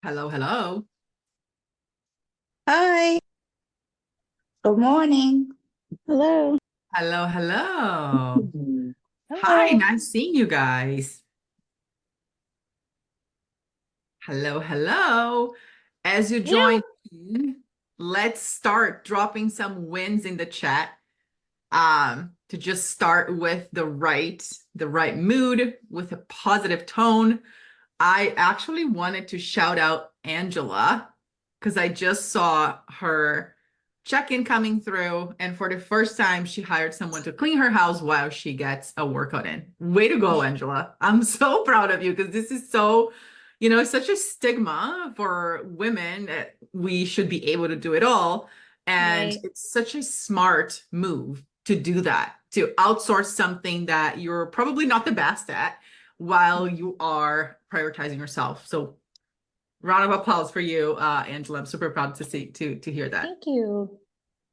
Hello, hello. Hi, good morning. Hello. Hello, hello. Hi, Hello. nice seeing you guys. Hello, hello. As you Yeah. join in, let's start dropping some wins in the chat. To just start with the right mood, with a positive tone. I actually wanted to shout out Angela because I just saw her check-in coming through, and for the first time, she hired someone to clean her house while she gets a workout in. Way to go, Angela. I'm so proud of you because this is so, it's such a stigma for women that we should be able to do it all. And Right. it's such a smart move to do that, to outsource something that you're probably not the best at while you are prioritizing yourself. So round of applause for you, Angela. I'm super proud to hear that. Thank you.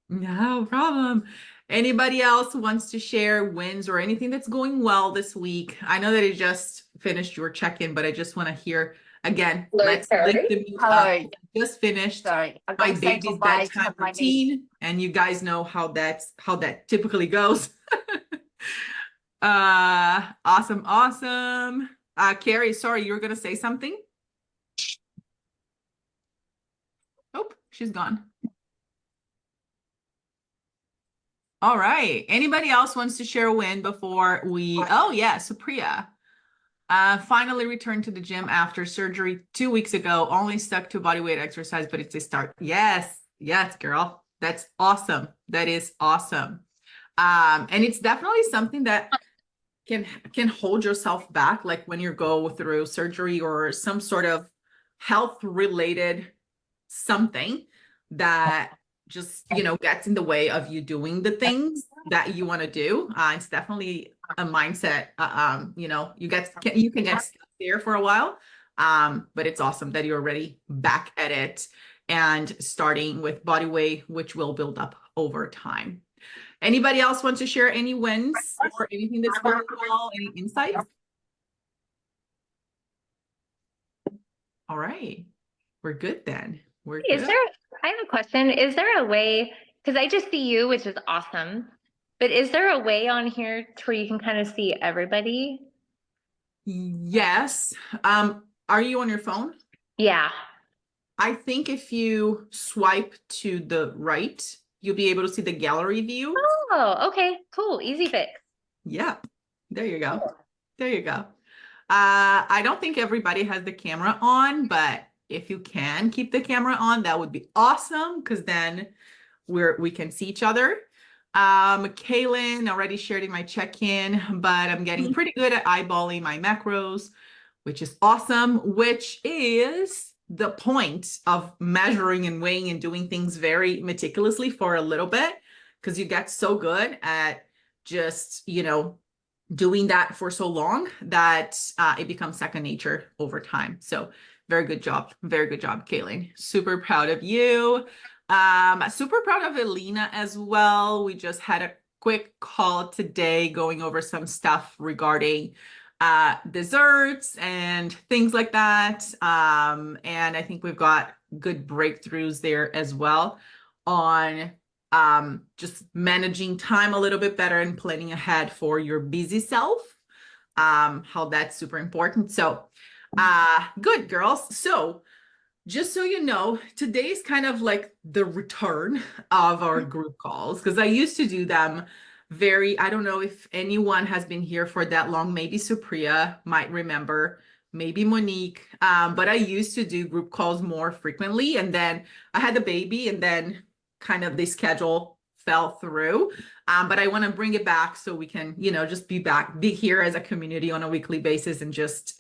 No problem. Anybody else wants to share wins or anything that's going well this week? I know that you just finished your check-in, but I just want to hear again. Hello, Let's lift Terry. the mood up. Hello. Just finished Sorry, I've got my to say baby's goodbye bedtime to my niece. routine, and you guys know how that typically goes. Awesome, awesome. Carrie, sorry, you were gonna say something? Oh, she's gone. All right. Anybody else wants to share a win before oh yeah, Supriya. Finally returned to the gym after surgery 2 weeks ago. Only stuck to body weight exercise, but it's a start. Yes, yes, girl. That's awesome. That is awesome. And it's definitely something that can hold yourself back, like when you go through surgery or some sort of health related something that just gets in the way of you doing the things that you want to do. It's definitely a mindset. You can get stuck there for a while, but it's awesome that you're already back at it and starting with body weight, which will build up over time. Anybody else want to share any wins or anything that's going well? Any insights? All right, we're good then. We're Is good. there, I have a question. Is there a way, because I just see you, which is awesome, but is there a way on here to where you can kind of see everybody? Yes. Are you on your phone? Yeah. I think if you swipe to the right, you'll be able to see the gallery view. Oh, okay. Cool. Easy fix. Yeah, there you go. There you go. I don't think everybody has the camera on, but if you can keep the camera on, that would be awesome because then we can see each other. Kaylin already shared in my check-in, but I'm getting pretty good at eyeballing my macros, which is awesome, which is the point of measuring and weighing and doing things very meticulously for a little bit, because you get so good at just, doing that for so long that it becomes second nature over time. So very good job. Very good job, Kaylin. Super proud of you. Super proud of Elena as well. We just had a quick call today going over some stuff regarding desserts and things like that. And I think we've got good breakthroughs there as well on just managing time a little bit better and planning ahead for your busy self. How that's super important. So good girls. So just so you know, today is kind of like the return of our group calls because I used to do them I don't know if anyone has been here for that long. Maybe Supriya might remember, maybe Monique. But I used to do group calls more frequently. And then I had the baby and then kind of the schedule fell through. But I want to bring it back so we can, just be here as a community on a weekly basis and just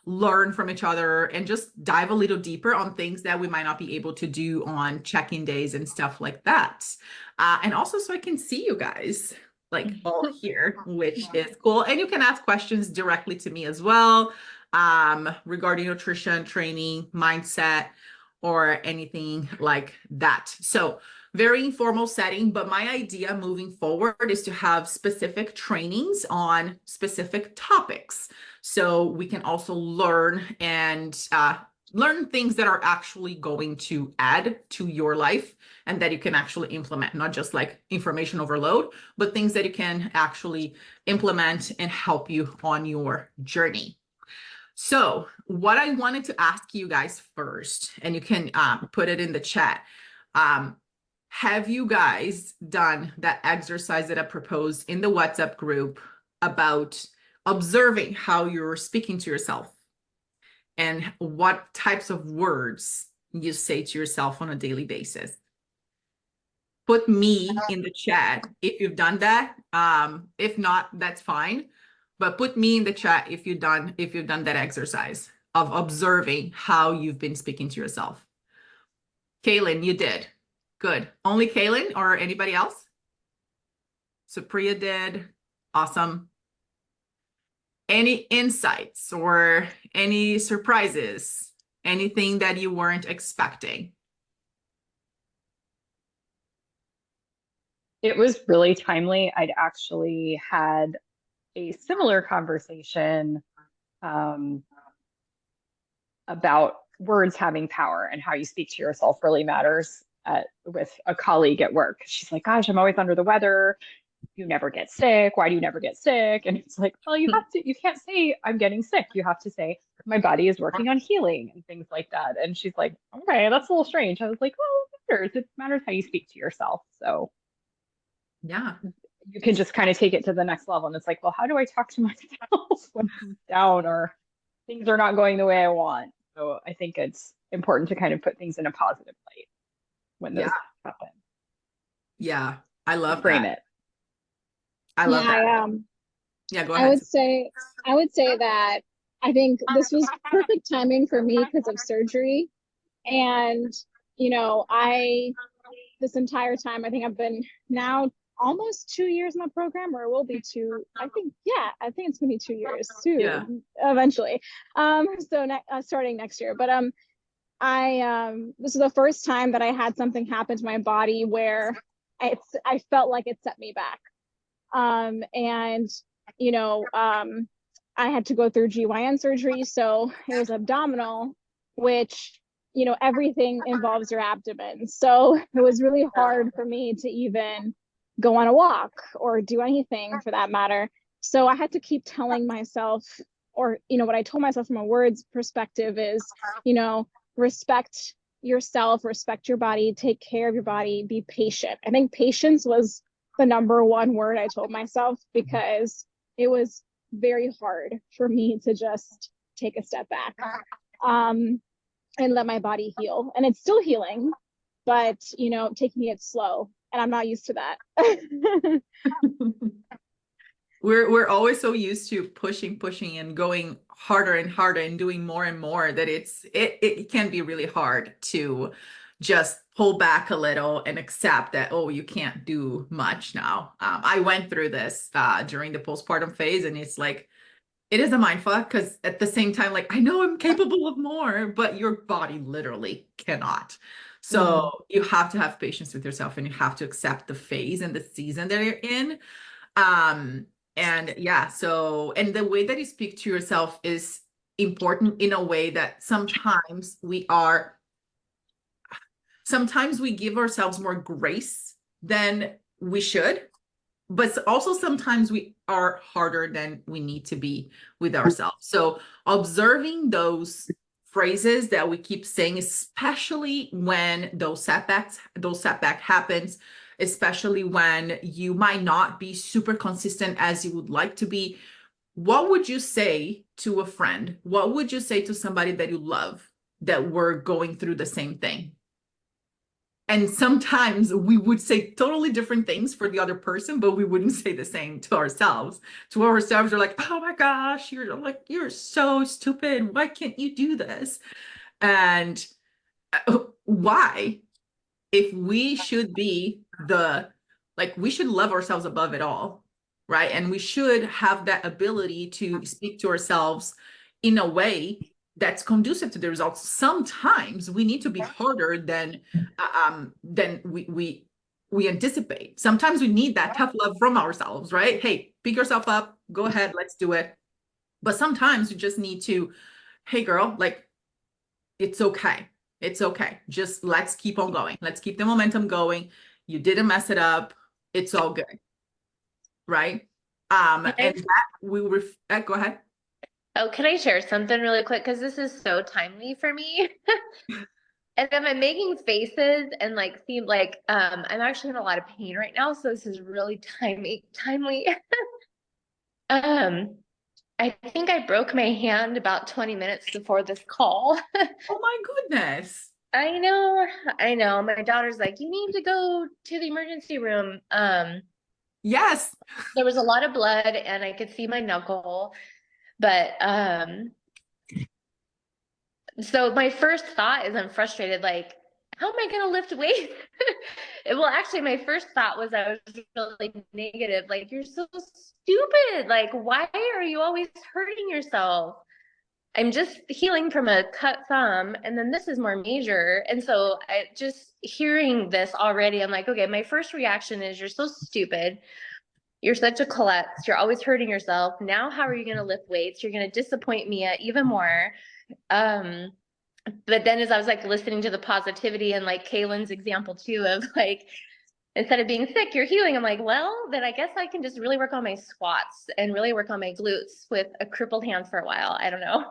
learn from each other and just dive a little deeper on things that we might not be able to do on check-in days and stuff like that. And also so I can see you guys like all here, which is cool. And you can ask questions directly to me as well, regarding nutrition, training, mindset, or anything like that. So very informal setting, but my idea moving forward is to have specific trainings on specific topics. So we can also learn and learn things that are actually going to add to your life and that you can actually implement, not just like information overload, but things that you can actually implement and help you on your journey. So what I wanted to ask you guys first, and you can put it in the chat, have you guys done that exercise that I proposed in the WhatsApp group about observing how you're speaking to yourself and what types of words you say to yourself on a daily basis? Put me in the chat if you've done that. If not, that's fine. But put me in the chat if you've done that exercise of observing how you've been speaking to yourself. Kaylin, you did. Good. Only Kaylin or anybody else? Supriya did. Awesome. Any insights or any surprises? Anything that you weren't expecting? It was really timely. I'd actually had a similar conversation about words having power and how you speak to yourself really matters with a colleague at work. She's like, gosh, I'm always under the weather. You never get sick. Why do you never get sick? And it's like, well, you can't say I'm getting sick. You have to say my body is working on healing and things like that. And she's like, okay, that's a little strange. I was like, well, it matters. It matters how you speak to yourself. So yeah, you can just kind of take it to the next level. And it's like, well, how do I talk to myself when I'm down or things are not going the way I want? So I think it's important to kind of put things in a positive light when those happen. Yeah, I love frame that. it. I love that. Yeah, go ahead. I would say that I think this was perfect timing for me because of surgery. And, this entire time, I think I've been now almost 2 years in the program, or it will be two. I think it's gonna be 2 years too, eventually. Starting next year. But this is the first time that I had something happen to my body where I felt like it set me back. I had to go through GYN surgery, so it was abdominal, which, everything involves your abdomen. So it was really hard for me to even go on a walk or do anything for that matter. So I had to keep telling myself, or, what I told myself from a words perspective is, respect yourself, respect your body, take care of your body, be patient. I think patience was the number one word I told myself, because it was very hard for me to just take a step back and let my body heal. And it's still healing, but taking it slow, and I'm not used to that. We're always so used to pushing and going harder and harder and doing more and more that it can be really hard to just pull back a little and accept that, oh, you can't do much now. I went through this during the postpartum phase, and it's like, it is a mindfuck, because at the same time, like, I know I'm capable of more, but your body literally cannot. So you have to have patience with yourself, and you have to accept the phase and the season that you're in. And the way that you speak to yourself is important in a way that sometimes we give ourselves more grace than we should, but also sometimes we are harder than we need to be with ourselves. So observing those phrases that we keep saying, especially when those setback happens, especially when you might not be super consistent as you would like to be. What would you say to a friend? What would you say to somebody that you love that were going through the same thing? And sometimes we would say totally different things for the other person, but we wouldn't say the same to ourselves. To ourselves, we're like, oh my gosh, you're so stupid. Why can't you do this? And why? If we should be we should love ourselves above it all, right? And we should have that ability to speak to ourselves in a way that's conducive to the results. Sometimes we need to be harder than we anticipate. Sometimes we need that tough love from ourselves, right? Hey, pick yourself up, go ahead, let's do it. But sometimes you just need to, hey girl, like, it's okay. It's okay. Just let's keep on going. Let's keep the momentum going. You didn't mess it up. It's all good. Right? And that go ahead. Oh, can I share something really quick? Because this is so timely for me. And then I'm making faces and like seem like I'm actually in a lot of pain right now. So this is really timely. I think I broke my hand about 20 minutes before this call. Oh my goodness. I know. My daughter's like, you need to go to the emergency room. Yes. There was a lot of blood and I could see my knuckle. But so my first thought is I'm frustrated, like, how am I gonna lift weights? Well, actually, my first thought was I was really negative, like, you're so stupid. Like, why are you always hurting yourself? I'm just healing from a cut thumb, and then this is more major. And so I just hearing this already, I'm like, okay, my first reaction is you're so stupid. You're such a klutz. You're always hurting yourself. Now, how are you going to lift weights? You're going to disappoint me even more. But then as I was like listening to the positivity and like Kaylin's example too of like, instead of being sick, you're healing. I'm like, well, then I guess I can just really work on my squats and really work on my glutes with a crippled hand for a while. I don't know.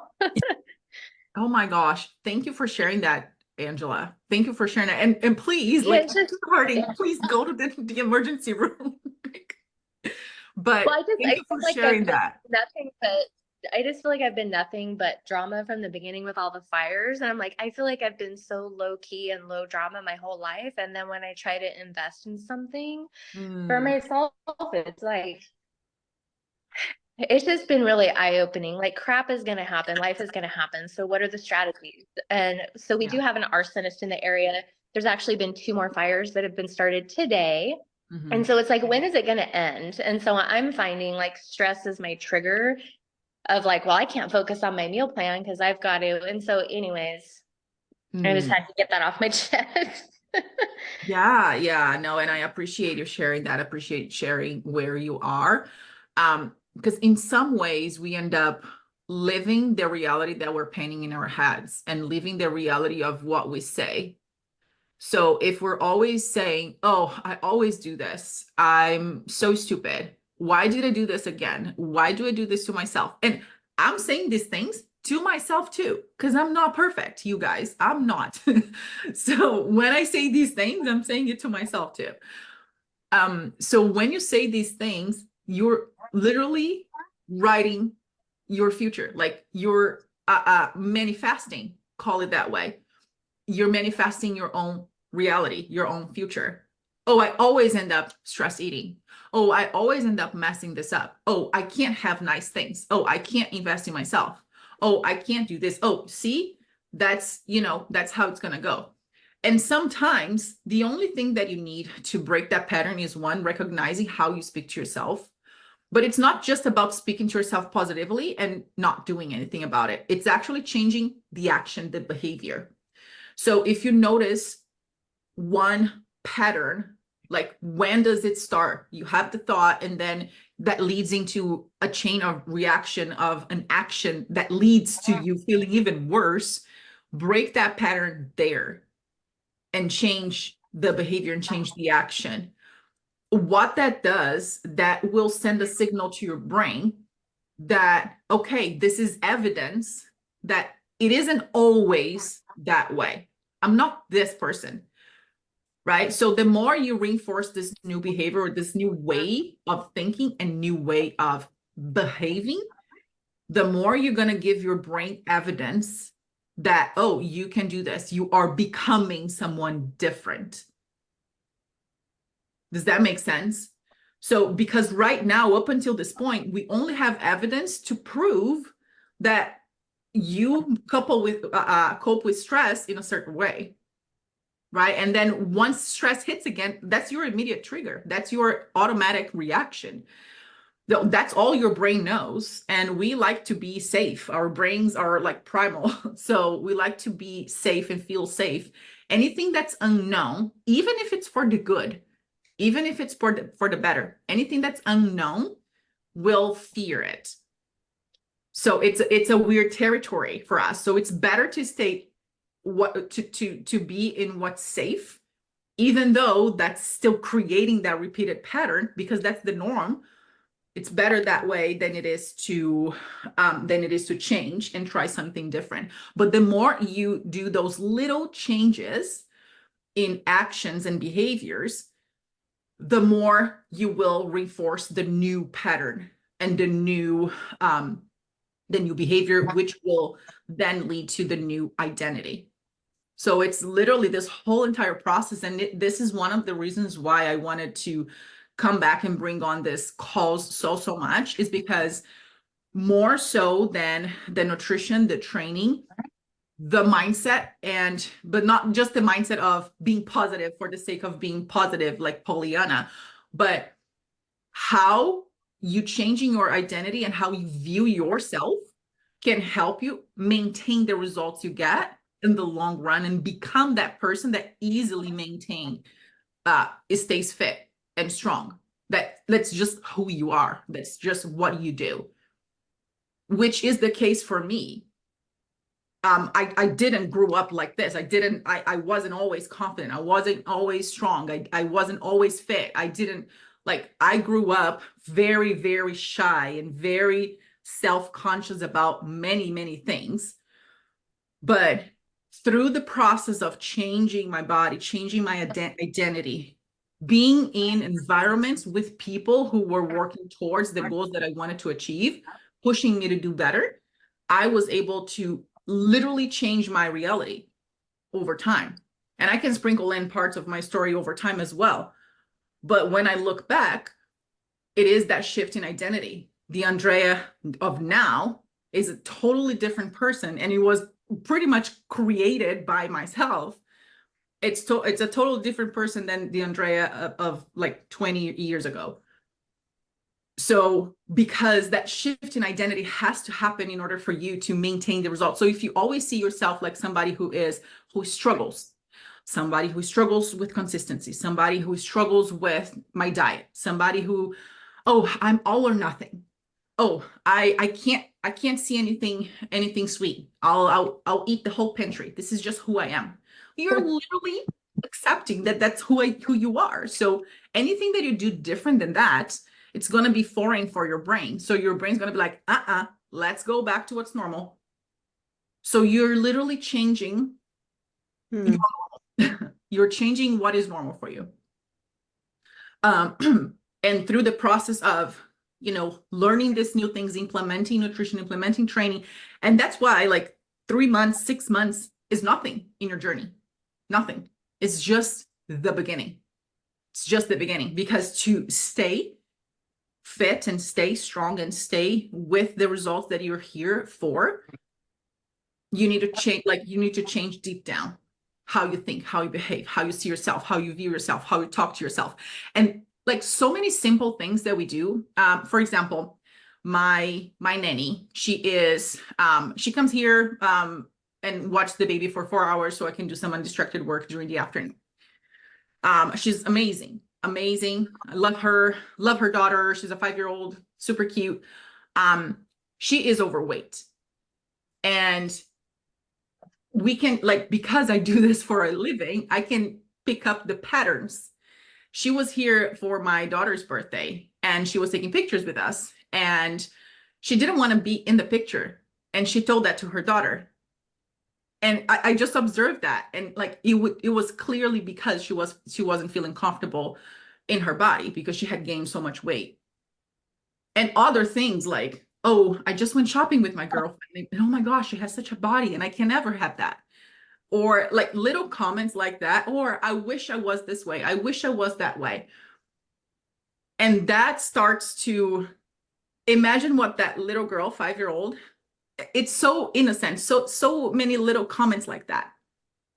Oh my gosh. Thank you for sharing that, Angela. Thank you for sharing that. And please, Yeah, like, it's just- hurting, please go to the emergency room. But well, thank you feel for like sharing I've been that. nothing but I just feel like I've been nothing but drama from the beginning with all the fires. And I'm like, I feel like I've been so low key and low drama my whole life. And then when I try to invest in something for myself, it's like, it's just been really eye-opening. Like crap is going to happen. Life is going to happen. So what are the strategies? And so we do have an arsonist in the area. There's actually been 2 more fires that have been started today. And so it's like, when is it going to end? And so I'm finding like stress is my trigger of like, well, I can't focus on my meal plan because I've got to. And so anyways, I just had to get that off my chest. Yeah, no, and I appreciate you sharing that. I appreciate sharing where you are. Because in some ways we end up living the reality that we're painting in our heads and living the reality of what we say. So if we're always saying, oh, I always do this, I'm so stupid. Why did I do this again? Why do I do this to myself? And I'm saying these things to myself too, because I'm not perfect, you guys. I'm not. So when I say these things, I'm saying it to myself too. So when you say these things, you're literally writing your future, like you're manifesting, call it that way. You're manifesting your own reality, your own future. Oh, I always end up stress eating. Oh, I always end up messing this up. Oh, I can't have nice things. Oh, I can't invest in myself. Oh, I can't do this. Oh, see, that's how it's going to go. And sometimes the only thing that you need to break that pattern is one, recognizing how you speak to yourself. But it's not just about speaking to yourself positively and not doing anything about it. It's actually changing the action, the behavior. So if you notice one pattern, like when does it start? You have the thought, and then that leads into a chain of reaction of an action that leads to you feeling even worse. Break that pattern there and change the behavior and change the action. What that does, that will send a signal to your brain that, okay, this is evidence that it isn't always that way. I'm not this person, right? So the more you reinforce this new behavior or this new way of thinking and new way of behaving, the more you're going to give your brain evidence that, oh, you can do this. You are becoming someone different. Does that make sense? So because right now, up until this point, we only have evidence to prove that you cope with stress in a certain way, right? And then once stress hits again, that's your immediate trigger. That's your automatic reaction. That's all your brain knows. And we like to be safe. Our brains are like primal. So we like to be safe and feel safe. Anything that's unknown, even if it's for the good, even if it's for the better, anything that's unknown will fear it. So it's a weird territory for us. So it's better to stay what to be in what's safe, even though that's still creating that repeated pattern, because that's the norm. It's better that way than it is to change and try something different. But the more you do those little changes in actions and behaviors, the more you will reinforce the new pattern and the new behavior, which will then lead to the new identity. So it's literally this whole entire process. And this is one of the reasons why I wanted to come back and bring on this calls so much, is because more so than the nutrition, the training, the mindset, but not just the mindset of being positive for the sake of being positive, like Pollyanna, but how you changing your identity and how you view yourself can help you maintain the results you get in the long run and become that person that easily stays fit and strong. That's just who you are. That's just what you do, which is the case for me. I didn't grow up like this. I wasn't always confident. I wasn't always strong. I wasn't always fit. I grew up very, very shy and very self-conscious about many, many things. But through the process of changing my body, changing my identity, being in environments with people who were working towards the goals that I wanted to achieve, pushing me to do better, I was able to literally change my reality over time. And I can sprinkle in parts of my story over time as well. But when I look back, it is that shift in identity. The Andrea of now is a totally different person, and it was pretty much created by myself. It's a total different person than the Andrea of like 20 years ago. So because that shift in identity has to happen in order for you to maintain the results. So if you always see yourself like somebody who struggles, somebody who struggles with consistency, somebody who struggles with my diet, somebody who, oh, I'm all or nothing. Oh, I can't see anything sweet. I'll eat the whole pantry. This is just who I am. You're literally accepting that that's who you are. So anything that you do different than that, it's going to be foreign for your brain. So your brain's going to be like, let's go back to what's normal. So you're literally changing. You're changing what is normal for you. And through the process of, learning these new things, implementing nutrition, implementing training. And that's why like 3 months, 6 months is nothing in your journey. Nothing. It's just the beginning. It's just the beginning, because to stay fit and stay strong and stay with the results that you're here for, you need to change deep down how you think, how you behave, how you see yourself, how you view yourself, how you talk to yourself. And like so many simple things that we do. For example, my nanny, she comes here and watch the baby for 4 hours so I can do some undistracted work during the afternoon. She's amazing. I love her daughter. She's a 5-year-old, super cute. She is overweight. And we can, because I do this for a living, I can pick up the patterns. She was here for my daughter's birthday and she was taking pictures with us, and she didn't want to be in the picture. And she told that to her daughter. And I just observed that. And it was clearly because she wasn't feeling comfortable in her body because she had gained so much weight. And other things like, oh, I just went shopping with my girlfriend, and oh my gosh, she has such a body and I can never have that. Or like little comments like that, or I wish I was this way. I wish I was that way. And that starts to imagine what that little girl, 5-year-old, it's so innocent. So many little comments like that.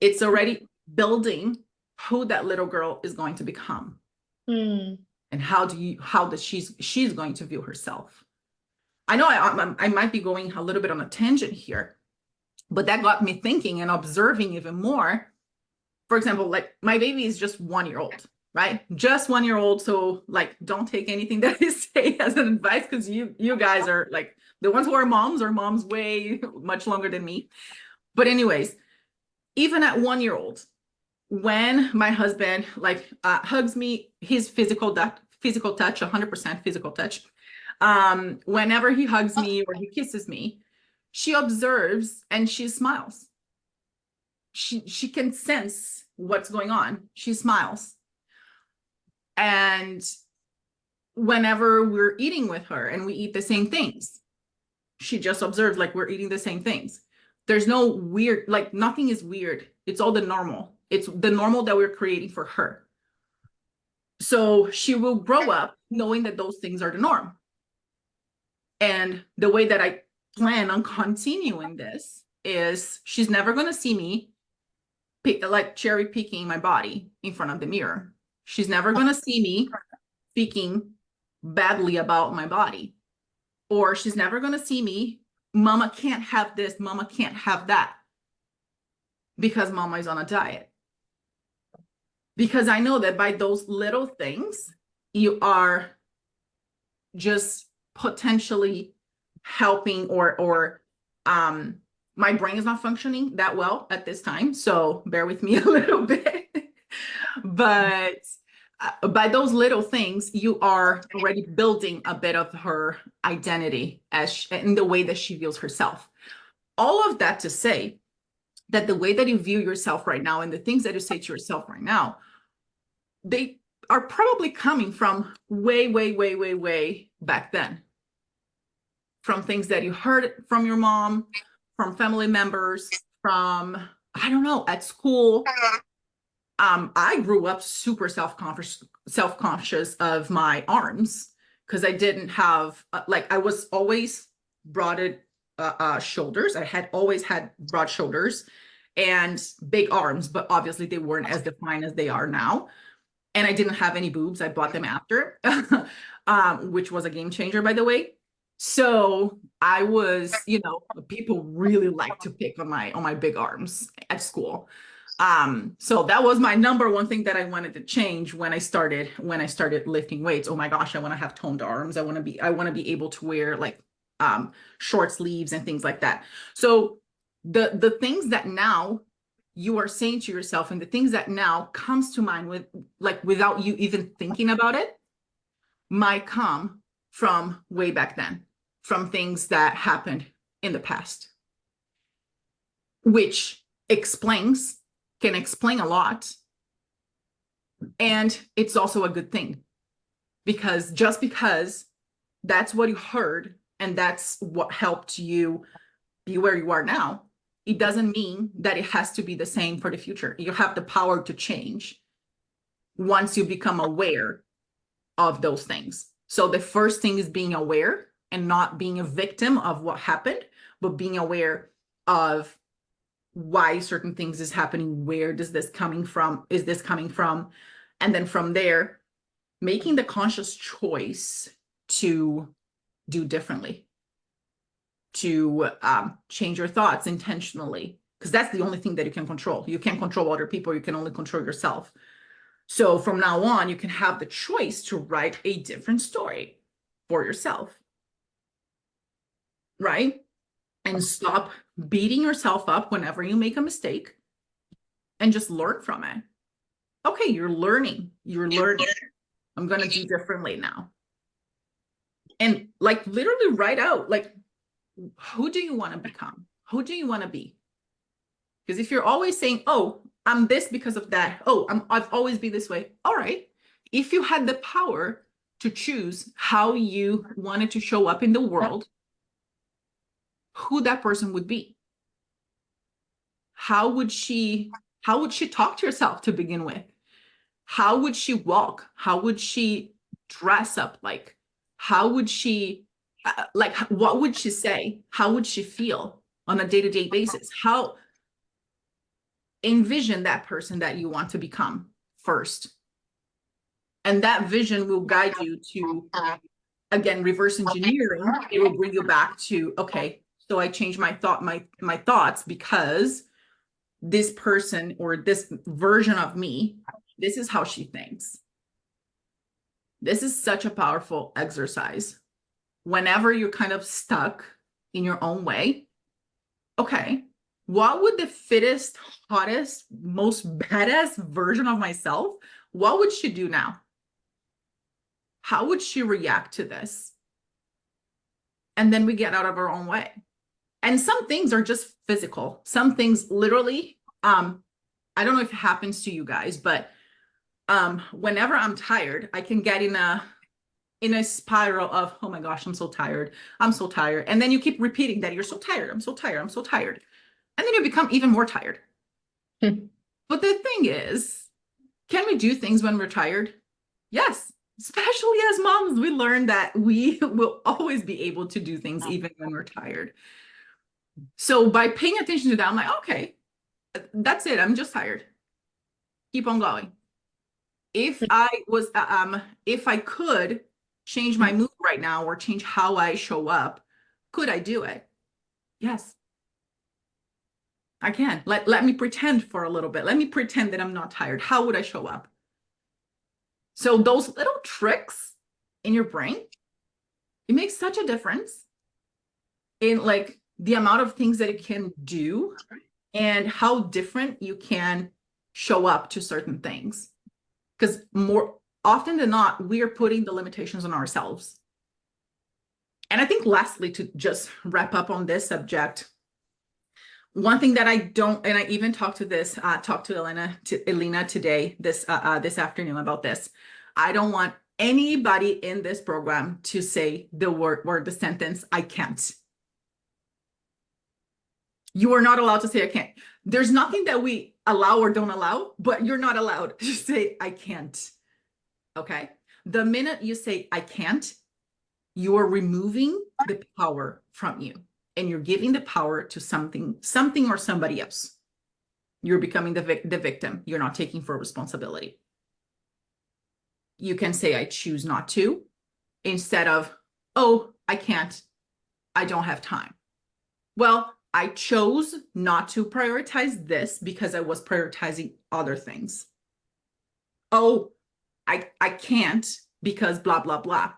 It's already building who that little girl is going to become. And how she's going to view herself. I know I might be going a little bit on a tangent here, but that got me thinking and observing even more. For example, like my baby is just 1 year old, right? Just 1 year old. So like, don't take anything that I say as an advice, because you guys are like the ones who are moms way much longer than me. But anyways, even at 1 year old, when my husband like hugs me, his physical touch, 100% physical touch. Whenever he hugs me or he kisses me, she observes and she smiles. She can sense what's going on. She smiles. And whenever we're eating with her and we eat the same things, she just observes like we're eating the same things. There's no weird, like nothing is weird. It's all the normal. It's the normal that we're creating for her. So she will grow up knowing that those things are the norm. And the way that I plan on continuing this is she's never going to see me like cherry picking my body in front of the mirror. She's never going to see me speaking badly about my body. Or she's never going to see me, mama can't have this, mama can't have that, because mama is on a diet. Because I know that by those little things, you are just potentially helping or my brain is not functioning that well at this time, so bear with me a little bit. But by those little things, you are already building a bit of her identity in the way that she views herself. All of that to say that the way that you view yourself right now and the things that you say to yourself right now, they are probably coming from way back then. From things that you heard from your mom, from family members, from, I don't know, at school. I grew up super self-conscious of my arms because I didn't have, like, I was always broad shoulders. I had always had broad shoulders and big arms, but obviously they weren't as defined as they are now. And I didn't have any boobs. I bought them after, which was a game changer, by the way. So I was, you know, people really like to pick on my big arms at school. So that was my number one thing that I wanted to change when I started lifting weights. Oh my gosh, I want to have toned arms. I want to be able to wear like short sleeves and things like that. So the things that now you are saying to yourself and the things that now comes to mind with like without you even thinking about it might come from way back then, from things that happened in the past, which can explain a lot. And it's also a good thing, because just because that's what you heard and that's what helped you be where you are now, it doesn't mean that it has to be the same for the future. You have the power to change once you become aware of those things. So the first thing is being aware and not being a victim of what happened, but being aware of why certain things is happening. Where does this coming from? Is this coming from? And then from there, making the conscious choice to do differently, to change your thoughts intentionally, because that's the only thing that you can control. You can't control other people. You can only control yourself. So from now on, you can have the choice to write a different story for yourself, right? And stop beating yourself up whenever you make a mistake and just learn from it. Okay, you're learning. I'm going to do differently now. And like literally write out, like, who do you want to become? Who do you want to be? Because if you're always saying, oh, I'm this because of that. Oh, I've always been this way. All right. If you had the power to choose how you wanted to show up in the world, who that person would be? How would she talk to herself to begin with? How would she walk? How would she dress up? Like, how would she, like, what would she say? How would she feel on a day-to-day basis? How envision that person that you want to become first. And that vision will guide you to, again, reverse engineering. It will bring you back to, okay, so I changed my thoughts because this person or this version of me, this is how she thinks. This is such a powerful exercise. Whenever you're kind of stuck in your own way, okay, what would the fittest, hottest, most badass version of myself, what would she do now? How would she react to this? And then we get out of our own way. And some things are just physical. Some things literally, I don't know if it happens to you guys, but whenever I'm tired, I can get in a spiral of, oh my gosh, I'm so tired. I'm so tired. And then you keep repeating that you're so tired. I'm so tired. I'm so tired. And then you become even more tired. But the thing is, can we do things when we're tired? Yes. Especially as moms, we learn that we will always be able to do things even when we're tired. So by paying attention to that, I'm like, okay, that's it. I'm just tired. Keep on going. If I could change my mood right now or change how I show up, could I do it? Yes, I can. Let me pretend for a little bit. Let me pretend that I'm not tired. How would I show up? So those little tricks in your brain, it makes such a difference in like the amount of things that it can do and how different you can show up to certain things. Because more often than not, we are putting the limitations on ourselves. And I think lastly, to just wrap up on this subject, one thing that I don't, and I even talked to Elena today, this afternoon about this. I don't want anybody in this program to say the word, the sentence, I can't. You are not allowed to say I can't. There's nothing that we allow or don't allow, but you're not allowed to say I can't. Okay? The minute you say I can't, you are removing the power from you and you're giving the power to something or somebody else. You're becoming the victim. You're not taking full responsibility. You can say I choose not to instead of, oh, I can't. I don't have time. Well, I chose not to prioritize this because I was prioritizing other things. Oh, I can't because blah, blah, blah.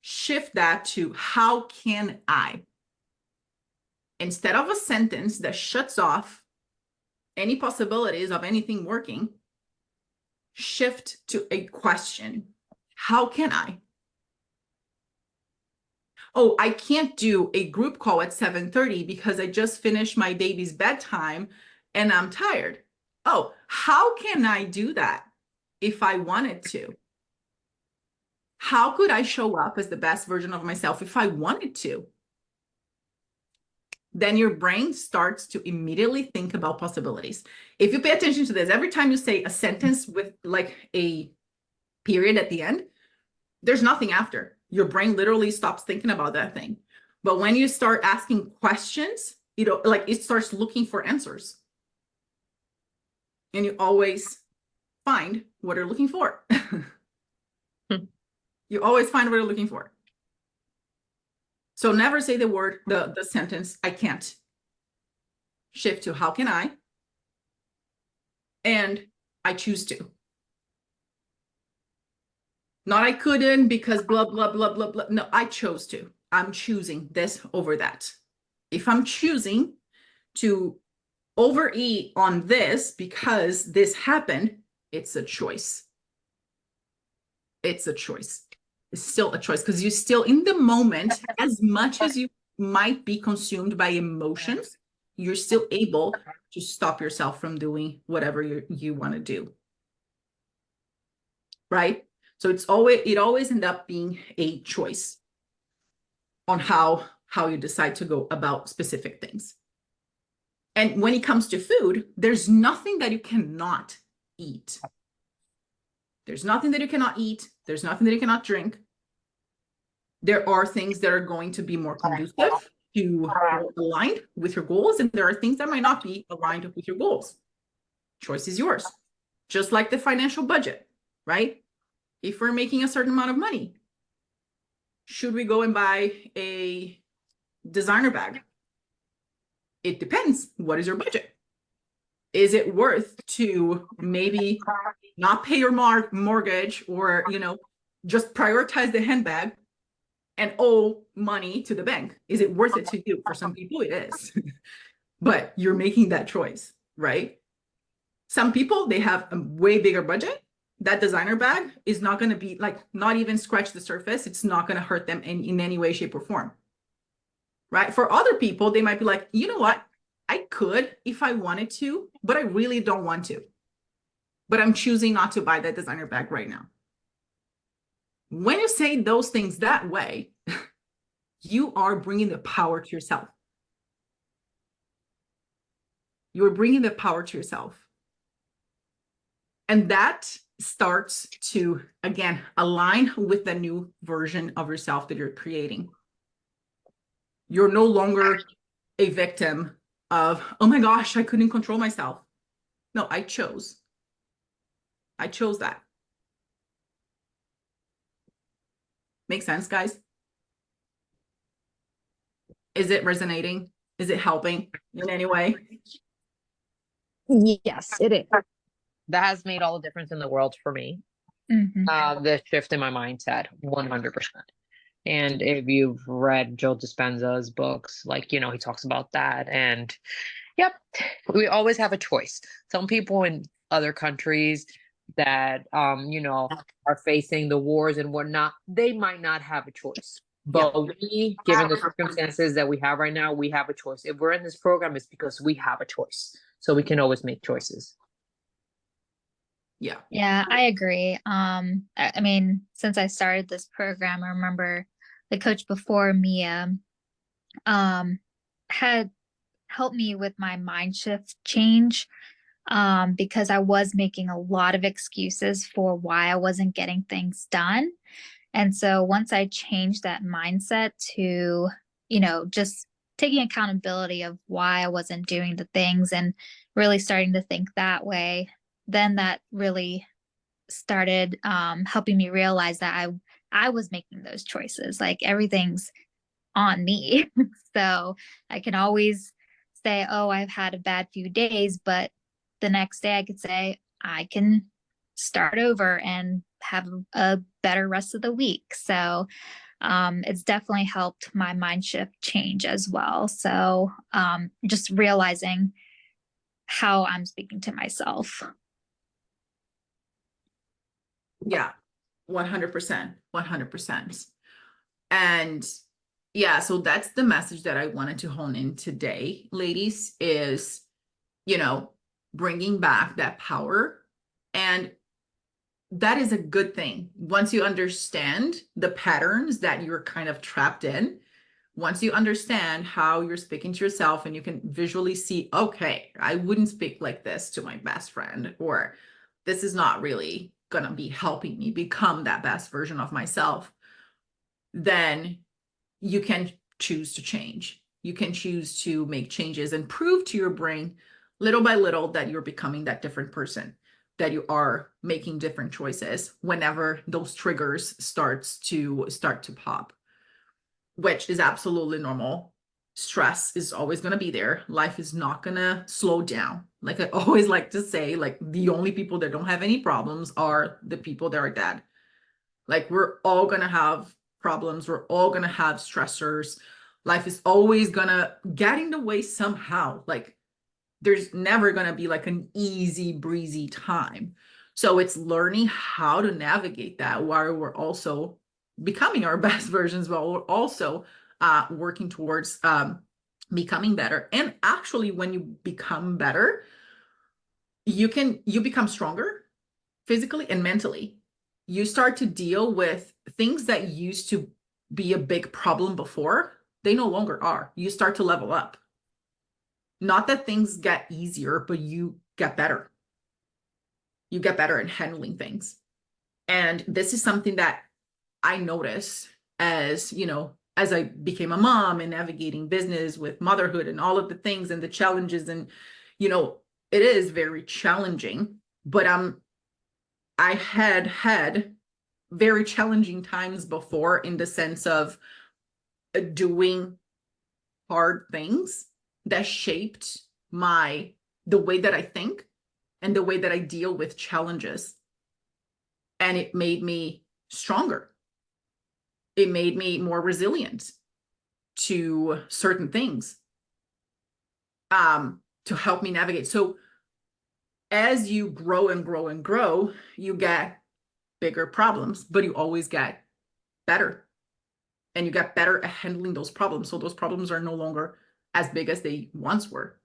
Shift that to how can I? Instead of a sentence that shuts off any possibilities of anything working, shift to a question. How can I? Oh, I can't do a group call at 7:30 because I just finished my baby's bedtime and I'm tired. Oh, how can I do that if I wanted to? How could I show up as the best version of myself if I wanted to? Then your brain starts to immediately think about possibilities. If you pay attention to this, every time you say a sentence with like a period at the end, there's nothing after. Your brain literally stops thinking about that thing. But when you start asking questions, like it starts looking for answers. And you always find what you're looking for. You always find what you're looking for. So never say the sentence, I can't. Shift to how can I? And I choose to. Not I couldn't because blah, blah, blah, blah, blah. No, I chose to. I'm choosing this over that. If I'm choosing to overeat on this because this happened, it's a choice. It's a choice. It's still a choice because you're still in the moment. As much as you might be consumed by emotions, you're still able to stop yourself from doing whatever you want to do. Right? So it always ends up being a choice on how you decide to go about specific things. And when it comes to food, there's nothing that you cannot eat. There's nothing that you cannot eat. There's nothing that you cannot drink. There are things that are going to be more conducive to aligned with your goals, and there are things that might not be aligned with your goals. Choice is yours. Just like the financial budget, right? If we're making a certain amount of money, should we go and buy a designer bag? It depends. What is your budget? Is it worth to maybe not pay your mortgage or, just prioritize the handbag and owe money to the bank? Is it worth it to you? For some people, it is. but you're making that choice, right? Some people, they have a way bigger budget. That designer bag is not going to be like, not even scratch the surface. It's not going to hurt them in any way, shape, or form. Right? For other people, they might be like, you know what? I could if I wanted to, but I really don't want to. But I'm choosing not to buy that designer bag right now. When you say those things that way, you are bringing the power to yourself. You are bringing the power to yourself. And that starts to, again, align with the new version of yourself that you're creating. You're no longer a victim of, oh my gosh, I couldn't control myself. No, I chose. I chose that. Make sense, guys? Is it resonating? Is it helping in any way? Yes, it is. That has made all the difference in the world for me. The shift in my mindset, 100%. And if you've read Joe Dispenza's books, like, you know, he talks about that. And yep, we always have a choice. Some people in other countries that, you know, are facing the wars and whatnot, they might not have a choice. But we, given the circumstances that we have right now, we have a choice. If we're in this program, it's because we have a choice. So we can always make choices. Yeah. Yeah, I agree. I mean, since I started this program, I remember the coach before me, had helped me with my mind shift change, because I was making a lot of excuses for why I wasn't getting things done. And so once I changed that mindset to, you know, just taking accountability of why I wasn't doing the things and really starting to think that way, then that really started helping me realize that I was making those choices. Like everything's on me. So I can always say, oh, I've had a bad few days, but the next day I could say I can start over and have a better rest of the week. So it's definitely helped my mind shift change as well. So just realizing how I'm speaking to myself. Yeah, 100%, 100%. And yeah, so that's the message that I wanted to hone in today, ladies, is, you know, bringing back that power. And that is a good thing. Once you understand the patterns that you're kind of trapped in, once you understand how you're speaking to yourself and you can visually see, okay, I wouldn't speak like this to my best friend, or this is not really going to be helping me become that best version of myself, then you can choose to change. You can choose to make changes and prove to your brain little by little that you're becoming that different person, that you are making different choices whenever those triggers start to pop, which is absolutely normal. Stress is always going to be there. Life is not going to slow down. Like I always like to say, like the only people that don't have any problems are the people that are dead. Like we're all going to have problems. We're all going to have stressors. Life is always going to get in the way somehow. Like there's never going to be like an easy breezy time. So it's learning how to navigate that while we're also becoming our best versions, while we're also working towards becoming better. And actually, when you become better, you become stronger physically and mentally. You start to deal with things that used to be a big problem before, they no longer are. You start to level up. Not that things get easier, but you get better. You get better at handling things. And this is something that I notice as, you know, as I became a mom and navigating business with motherhood and all of the things and the challenges. And, you know, it is very challenging, but I had very challenging times before in the sense of doing hard things that shaped the way that I think and the way that I deal with challenges. And it made me stronger. It made me more resilient to certain things. to help me navigate. So as you grow and grow and grow, you get bigger problems, but you always get better. And you get better at handling those problems. So those problems are no longer as big as they once were.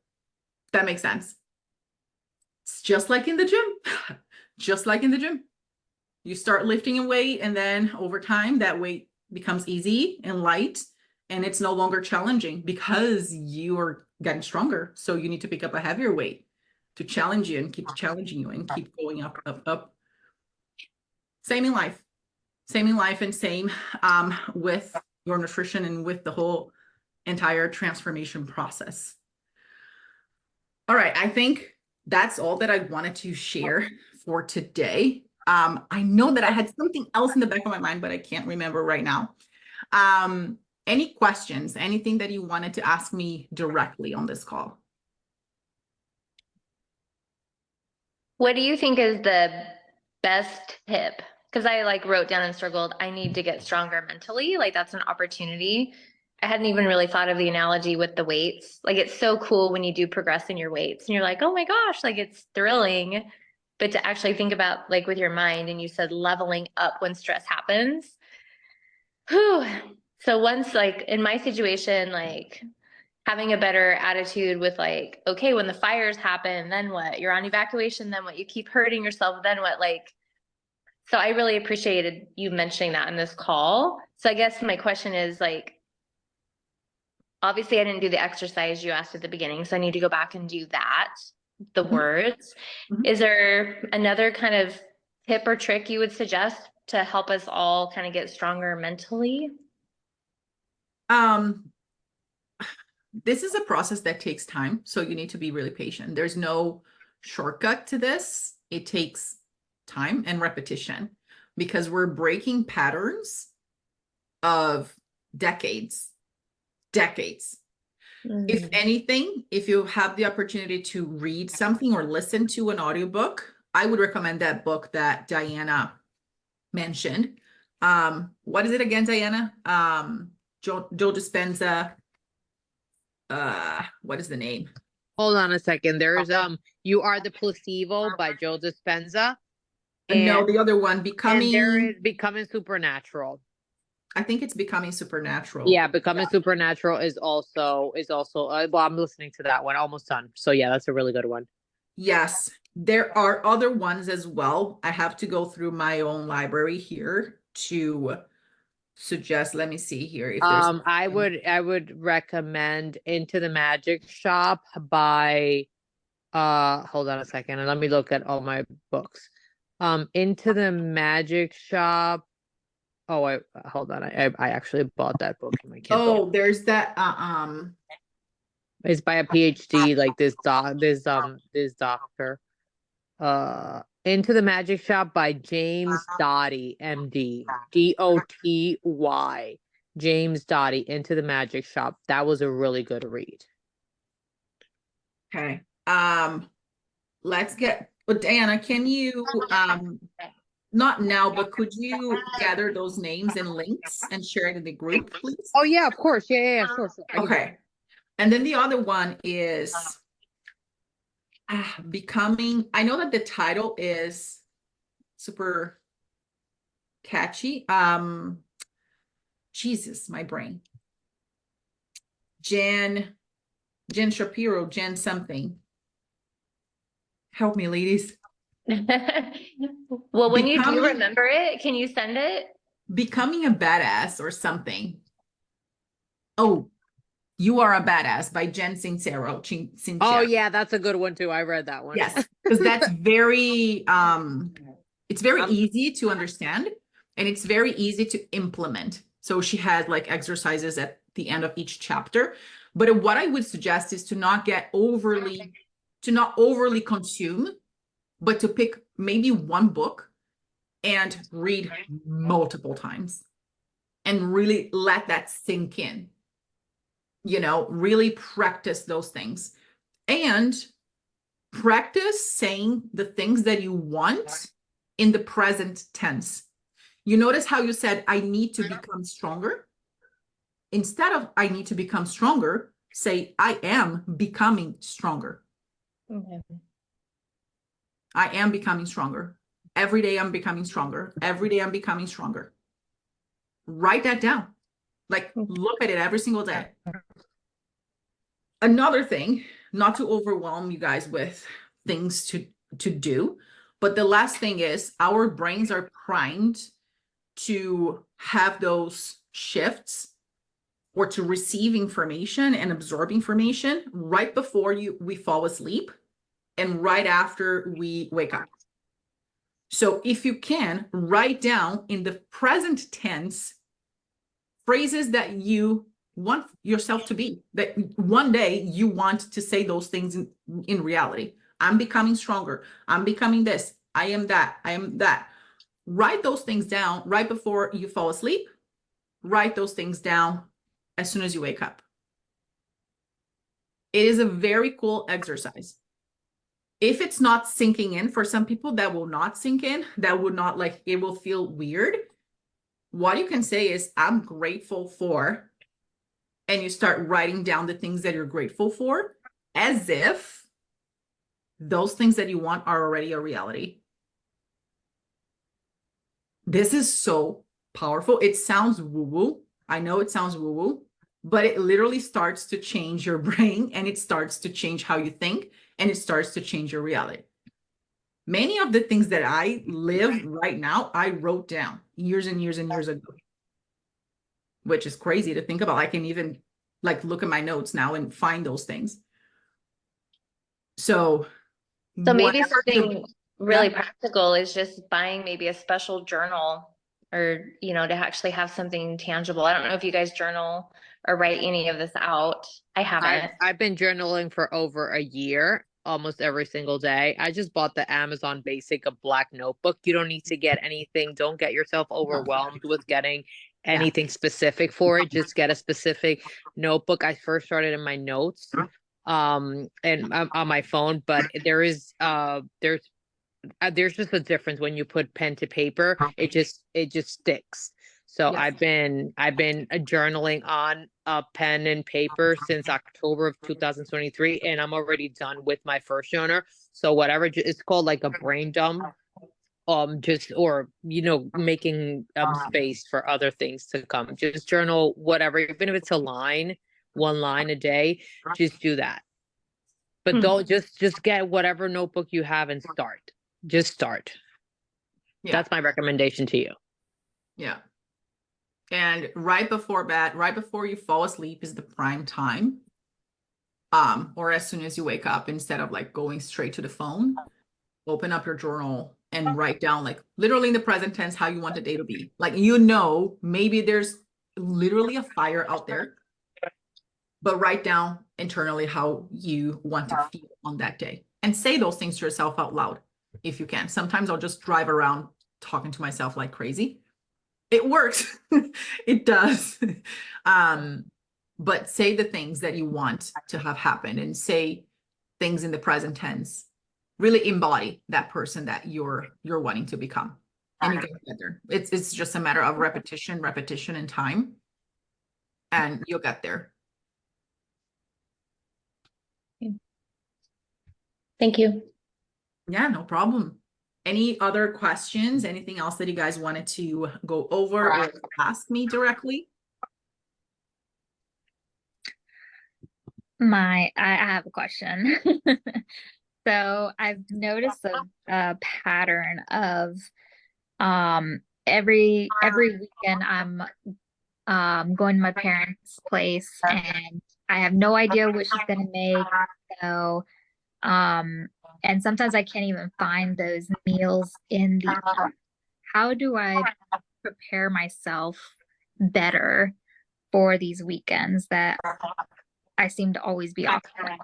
That makes sense. It's just like in the gym. Just like in the gym. You start lifting a weight, and then over time, that weight becomes easy and light, and it's no longer challenging because you are getting stronger. So you need to pick up a heavier weight to challenge you and keep challenging you and keep going up, up, up. Same in life. Same in life, and same with your nutrition and with the whole entire transformation process. All right, I think that's all that I wanted to share for today. I know that I had something else in the back of my mind, but I can't remember right now. Any questions, anything that you wanted to ask me directly on this call? What do you think is the best tip? Because I like wrote down and circled, I need to get stronger mentally. Like that's an opportunity. I hadn't even really thought of the analogy with the weights. Like it's so cool when you do progress in your weights and you're like, oh my gosh, like it's thrilling. But to actually think about like with your mind, and you said leveling up when stress happens. Whew. So once like in my situation, like having a better attitude with like, okay, when the fires happen, then what? You're on evacuation, then what? You keep hurting yourself, then what? Like, so I really appreciated you mentioning that in this call. So I guess my question is like, obviously I didn't do the exercise you asked at the beginning, so I need to go back and do that, the words. Is there another kind of tip or trick you would suggest to help us all kind of get stronger mentally? This is a process that takes time, so you need to be really patient. There's no shortcut to this. It takes time and repetition because we're breaking patterns of decades. If anything, if you have the opportunity to read something or listen to an audiobook, I would recommend that book that Diana mentioned. What is it again, Diana? Joe Dispenza. What is the name? Hold on a second. There's You Are the Placebo by Joe Dispenza. No, And, the other one, and there is Becoming Supernatural. I think it's Becoming Supernatural. Yeah, Becoming Supernatural is also well, I'm listening to that one, almost done. So yeah, that's a really good one. Yes, there are other ones as well. I have to go through my own library here to suggest. Let me see here if there's I would recommend Into the Magic Shop by hold on a second and let me look at all my books. Into the Magic Shop. Oh, hold on. I actually bought that book in my Kindle. Oh, there's that It's by a PhD, like this doctor. Into the Magic Shop by James Doty, MD. Doty. James Doty, Into the Magic Shop. That was a really good read. Okay. Let's get Diana, can you not now, but could you gather those names and links and share it in the group, please? Oh yeah, of course. Yeah, sure. Okay. And then the other one is Becoming, I know that the title is super catchy. Jesus, my brain. Jen Shapiro, Jen something. Help me, ladies. Well, when you do remember it, can you send it? Becoming a Badass or something. Oh, You Are a Badass by Jen Sincero. Oh yeah, that's a good one too. I read that one. Yes, because that's very it's very easy to understand and it's very easy to implement. So she has like exercises at the end of each chapter. But what I would suggest is to not overly consume, but to pick maybe one book and read multiple times and really let that sink in. You know, really practice those things and practice saying the things that you want in the present tense. You notice how you said, I need to become stronger. Instead of I need to become stronger, say, I am becoming stronger. Okay. I am becoming stronger. Every day I'm becoming stronger. Every day I'm becoming stronger. Write that down. Like, look at it every single day. Another thing, not to overwhelm you guys with things to do, but the last thing is our brains are primed to have those shifts or to receive information and absorb information right before we fall asleep and right after we wake up. So if you can, write down in the present tense phrases that you want yourself to be, that one day you want to say those things in reality. I'm becoming stronger. I'm becoming this. I am that. I am that. Write those things down right before you fall asleep. Write those things down as soon as you wake up. It is a very cool exercise. If it's not sinking in, for some people that will not sink in, that would not, like, it will feel weird. What you can say is, I'm grateful for, and you start writing down the things that you're grateful for as if those things that you want are already a reality. This is so powerful. It sounds woo-woo. I know it sounds woo-woo, but it literally starts to change your brain, and it starts to change how you think, and it starts to change your reality. Many of the things that I live right now, I wrote down years and years and years ago, which is crazy to think about. I can even like look at my notes now and find those things. So maybe whatever something really Yeah. practical is just buying maybe a special journal, or, you know, to actually have something tangible. I don't know if you guys journal or write any of this out. I haven't. I've been journaling for over a year, almost every single day. I just bought the Amazon Basic, a black notebook. You don't need to get anything. Don't get yourself overwhelmed with getting anything specific for it. Just get a specific notebook. I first started in my notes, and on my phone, but there's just a difference when you put pen to paper. It just sticks. So Yes. I've been journaling on a pen and paper since October of 2023, and I'm already done with my first journal. So whatever, it's called like a brain dump. Just, or, you know, making space for other things to come. Just journal whatever, even if it's one line a day, just do that. But don't just get whatever notebook you have and start. Just start. Yeah. That's my recommendation to you. Yeah. And right before bed, right before you fall asleep is the prime time. Or as soon as you wake up, instead of like going straight to the phone, open up your journal and write down, like, literally in the present tense, how you want the day to be. Like, you know, maybe there's literally a fire out there, but write down internally how you want to feel on that day, and say those things to yourself out loud if you can. Sometimes I'll just drive around talking to myself like crazy. It works. It does. But say the things that you want to have happen, and say things in the present tense. Really embody that person that you're wanting to become, and you get there. It's just a matter of repetition, and time, and you'll get there. Thank you. Yeah, no problem. Any other questions? Anything else that you guys wanted to go over or ask me directly? I have a question. So I've noticed a pattern of every weekend I'm going to my parents' place, and I have no idea what she's gonna make. So and sometimes I can't even find those meals in the app. How do I prepare myself better for these weekends that I seem to always be off plan?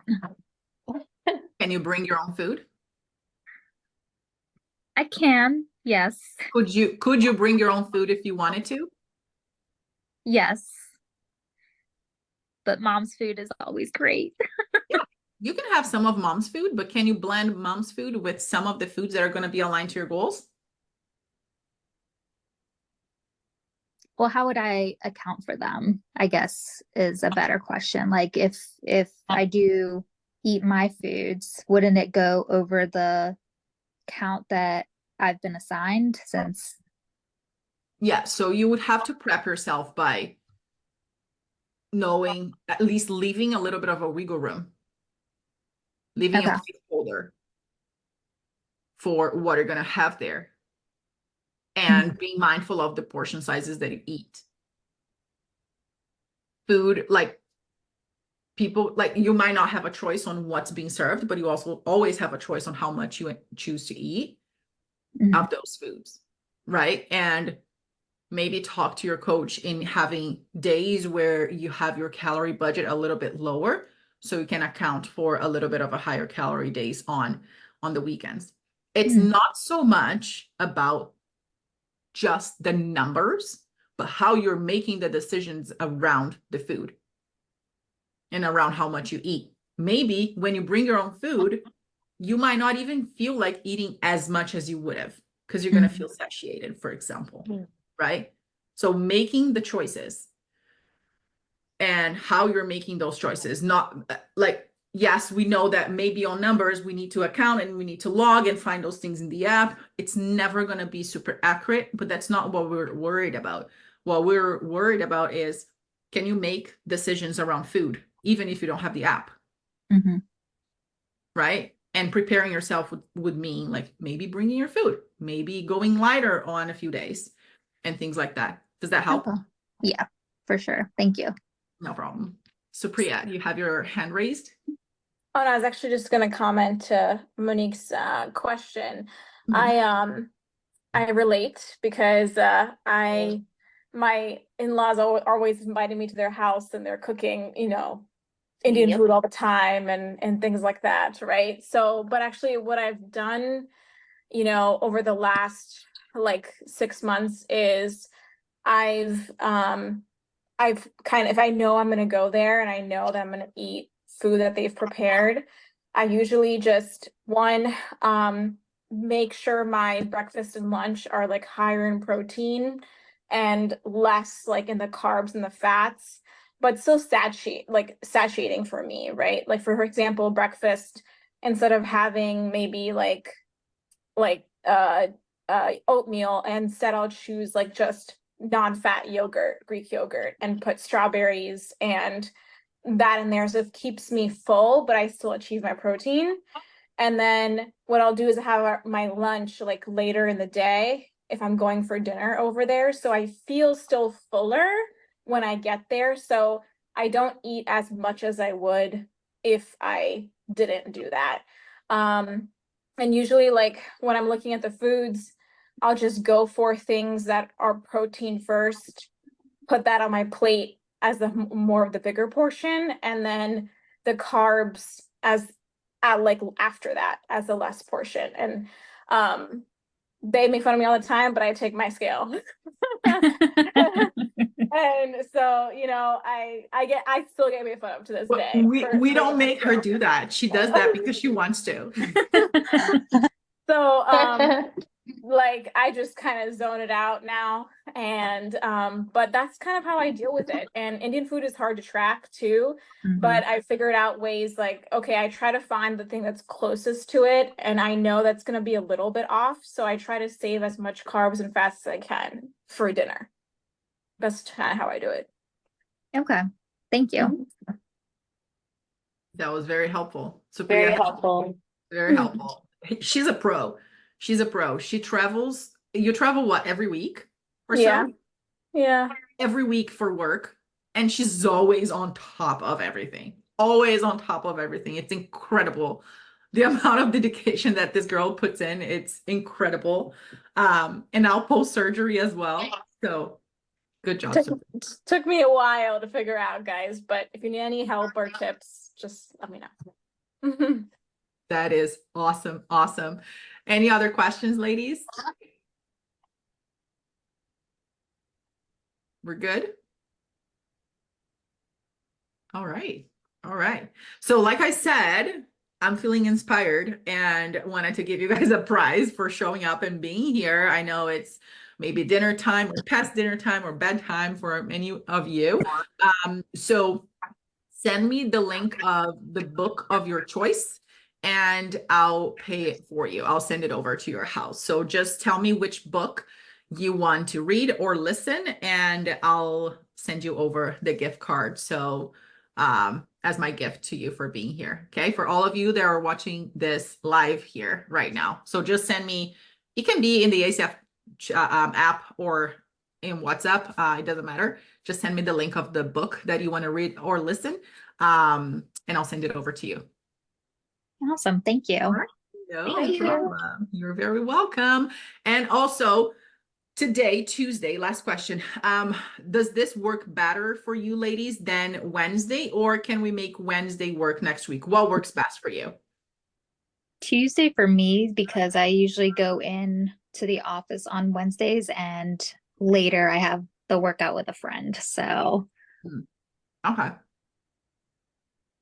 Can you bring your own food? I can, yes. Could you bring your own food if you wanted to? Yes. But mom's food is always great. You can have some of mom's food, but can you blend mom's food with some of the foods that are going to be aligned to your goals? Well, how would I account for them? I guess is a better question. Like if I do eat my foods, wouldn't it go over the count that I've been assigned since? Yeah, so you would have to prep yourself by knowing, at least leaving a little bit of a wiggle room, leaving a Okay. placeholder for what you're going to have there, Mm-hmm. and being mindful of the portion sizes that you eat. Food, like people, like you might not have a choice on what's being served, but you also always have a choice on how much you choose to eat Mhm. of those foods, right? And maybe talk to your coach in having days where you have your calorie budget a little bit lower, so you can account for a little bit of a higher calorie days on the weekends. It's Mm. not so much about just the numbers, but how you're making the decisions around the food and around how much you eat. Maybe when you bring your own food, you might not even feel like eating as much as you would have, because you're going to feel satiated, for example, right? So making the choices and how you're making those choices, not like, yes, we know that maybe on numbers we need to account and we need to log and find those things in the app. It's never going to be super accurate, but that's not what we're worried about. What we're worried about is, can you make decisions around food, even if you don't have the app? Mm-hmm. Right? And preparing yourself would mean like maybe bringing your food, maybe going lighter on a few days and things like that. Does that help? Okay. Yeah, for sure. Thank you. No problem. Supriya, you have your hand raised? Oh, no, I was actually just going to comment to Monique's question. Mhm. I relate because my in-laws are always inviting me to their house and they're cooking, Indian Yep. food all the time and things like that, right? So, but actually what I've done, over the last like 6 months is I've kind of, if I know I'm gonna go there and I know that I'm gonna eat food that they've prepared, I usually just make sure my breakfast and lunch are like higher in protein and less like in the carbs and the fats, but still satiating for me, right? Like for example, breakfast, instead of having maybe like oatmeal, instead I'll choose like just non-fat yogurt, Greek yogurt, and put strawberries and that in there, so it keeps me full but I still achieve my protein. And then what I'll do is have my lunch like later in the day if I'm going for dinner over there, so I feel still fuller when I get there, so I don't eat as much as I would if I didn't do that. And usually like when I'm looking at the foods, I'll just go for things that are protein first, put that on my plate as the more of the bigger portion, and then the carbs as like after that as the less portion. And they make fun of me all the time, but I take my scale. And so, I still get made fun of to this But day. we don't make her do that. She does that because she wants to. So, like I just kind of zone it out now, and but that's kind of how I deal with it. And Indian food is hard to track too, but I figured out ways like, okay, I try to find the thing that's closest to it, and I know that's going to be a little bit off, so I try to save as much carbs and fats as I can for dinner. That's kind of how I do it. Okay. Thank you. That was very helpful. Very Supriya, helpful. very helpful. She's a pro. She's a pro. She travels. You travel what, every week or Yeah. so? Yeah. Every week for work. And she's always on top of everything. Always on top of everything. It's incredible. The amount of dedication that this girl puts in, it's incredible. And now post-surgery as well. So good job. Took me a while to figure out, guys, but if you need any help or tips, just let me know. That is awesome. Awesome. Any other questions, ladies? We're good? All right. All right. So like I said, I'm feeling inspired and wanted to give you guys a prize for showing up and being here. I know it's maybe dinner time or past dinner time or bedtime for many of you. So send me the link of the book of your choice and I'll pay it for you. I'll send it over to your house. So just tell me which book you want to read or listen, and I'll send you over the gift card. So as my gift to you for being here. Okay. For all of you that are watching this live here right now. So just send me, it can be in the ACF app or in WhatsApp. It doesn't matter. Just send me the link of the book that you want to read or listen. And I'll send it over to you. Awesome. Thank you. All right. No Thank you. problem. You're very welcome. And also, today, Tuesday, last question. Does this work better for you ladies than Wednesday, or can we make Wednesday work next week? What works best for you? Tuesday for me, because I usually go in to the office on Wednesdays and later I have the workout with a friend. So Okay.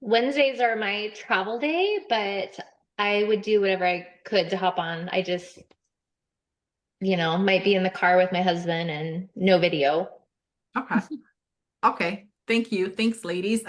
Wednesdays are my travel day, but I would do whatever I could to hop on. I just, might be in the car with my husband and no video. Okay. Okay. Thank you. Thanks, ladies.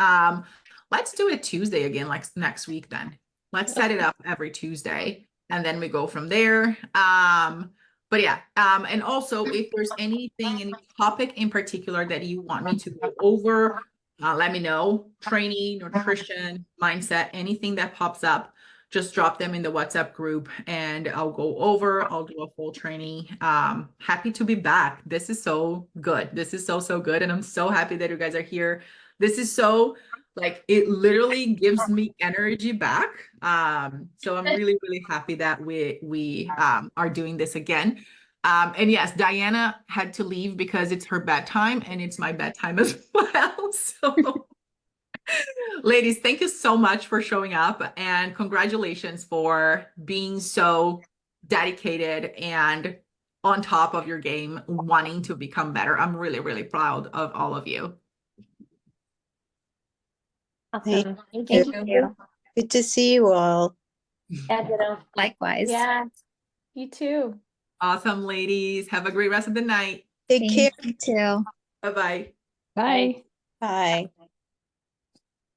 Let's do it Tuesday again, like next week then. Let's set it up every Tuesday and then we go from there. But yeah, and also if there's anything, any topic in particular that you want me to go over, let me know. Training, nutrition, mindset, anything that pops up, just drop them in the WhatsApp group and I'll go over, I'll do a full training. Happy to be back. This is so good. This is so, so good. And I'm so happy that you guys are here. This is so like, it literally gives me energy back. So I'm really, really happy that we are doing this again. And yes, Diana had to leave because it's her bedtime and it's my bedtime as well. So ladies, thank you so much for showing up and congratulations for being so dedicated and on top of your game, wanting to become better. I'm really, really proud of all of you. Awesome. Thank thank you. you. Good to see you all. Yeah, ditto. Likewise. Yeah, you too. Awesome, ladies. Have a great rest of the night. Take care. Thank you too. Bye-bye. Bye. Bye.